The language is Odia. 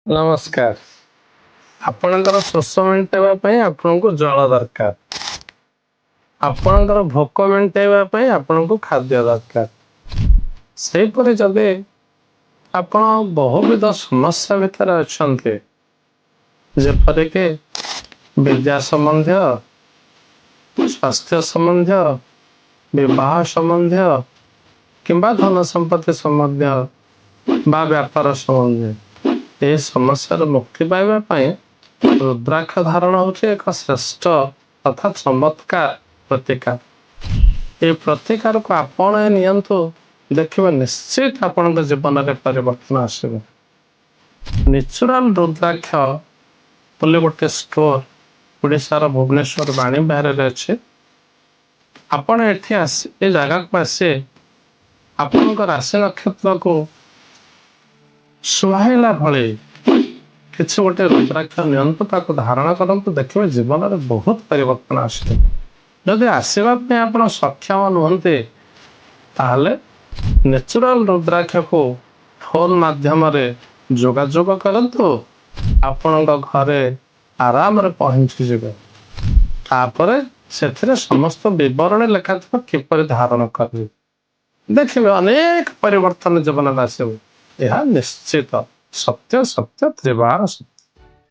ନମସ୍କାର। ଆପଣଙ୍କର ଶୋଷ ମେଣ୍ଟାଇବା ପାଇଁ ଆପଣଙ୍କୁ ଜଳ ଦରକାର। ଆପଣଙ୍କର ଭୋକ ମେଣ୍ଟାଇବା ପାଇଁ ଆପଣଙ୍କୁ ଖାଦ୍ୟ ଦରକାର। ସେହିପରି ଯଦି ଆପଣ ବହୁବିଧ ସମସ୍ୟା ଭିତରେ ଅଛନ୍ତି, ଯେପରିକି ବିଦ୍ୟା ସମ୍ବନ୍ଧୀୟ, ସ୍ୱାସ୍ଥ୍ୟ ସମ୍ବନ୍ଧୀୟ, ବିବାହ ସମ୍ବନ୍ଧୀୟ କିମ୍ବା ଧନ ସମ୍ପତ୍ତି ସମ୍ବନ୍ଧୀୟ ବା ବ୍ୟାପାର ସମ୍ବନ୍ଧୀୟ, ଏହି ସମସ୍ୟାରୁ ମୁକ୍ତି ପାଇବା ପାଇଁ ରୁଦ୍ରାକ୍ଷ ଧାରଣ ହେଉଛି ଏକ ଶ୍ରେଷ୍ଠ ତଥା ଚମତ୍କାର ପ୍ରତିକାର। ଏହି ପ୍ରତିକାରକୁ ଆପଣେଇ ନିଅନ୍ତୁ, ଦେଖିବେ ନିଶ୍ଚିତ ଆପଣଙ୍କ ଜୀବନରେ ପରିବର୍ତ୍ତନ ଆସିବ। ନ୍ୟାଚୁରାଲ ରୁଦ୍ରାକ୍ଷ ବୋଲି ଗୋଟେ ଷ୍ଟୋର ଓଡ଼ିଶାର ଭୁବନେଶ୍ୱର ବାଣୀ ବିହାରରେ ଅଛି। ଆପଣ ଏଠି ଆସି ଏ ଜାଗାକୁ ଆସି ଆପଣଙ୍କ ରାଶି ନକ୍ଷତ୍ରକୁ ସୁହାଇଲା ଭଳି କିଛି ଗୋଟେ ରୁଦ୍ରାକ୍ଷ ନିଅନ୍ତୁ, ତାକୁ ଧାରଣ କରନ୍ତୁ, ଦେଖିବେ ଜୀବନରେ ବହୁତ ପରିବର୍ତ୍ତନ ଆସିବ। ଯଦି ଆସିବା ପାଇଁ ଆପଣ ସକ୍ଷମ ନୁହନ୍ତି, ତାହେଲେ ନ୍ୟାଚୁରାଲ ରୁଦ୍ରାକ୍ଷକୁ ଫୋନ ମାଧ୍ୟମରେ ଯୋଗାଯୋଗ କରନ୍ତୁ, ଆପଣଙ୍କ ଘରେ ଆରାମରେ ପହଞ୍ଚିଯିବେ। ତାପରେ ସେଥିରେ ସମସ୍ତ ବିବରଣୀ ଲେଖାଥିବ କିପରି ଧାରଣ କରିବେ, ଦେଖିବେ ଅନେକ ପରିବର୍ତ୍ତନ ଜୀବନରେ ଆସିବ। ଏହା ନିଶ୍ଚିତ, ସତ୍ୟ ସତ୍ୟ ତ୍ରିବାର ସତ୍ୟ।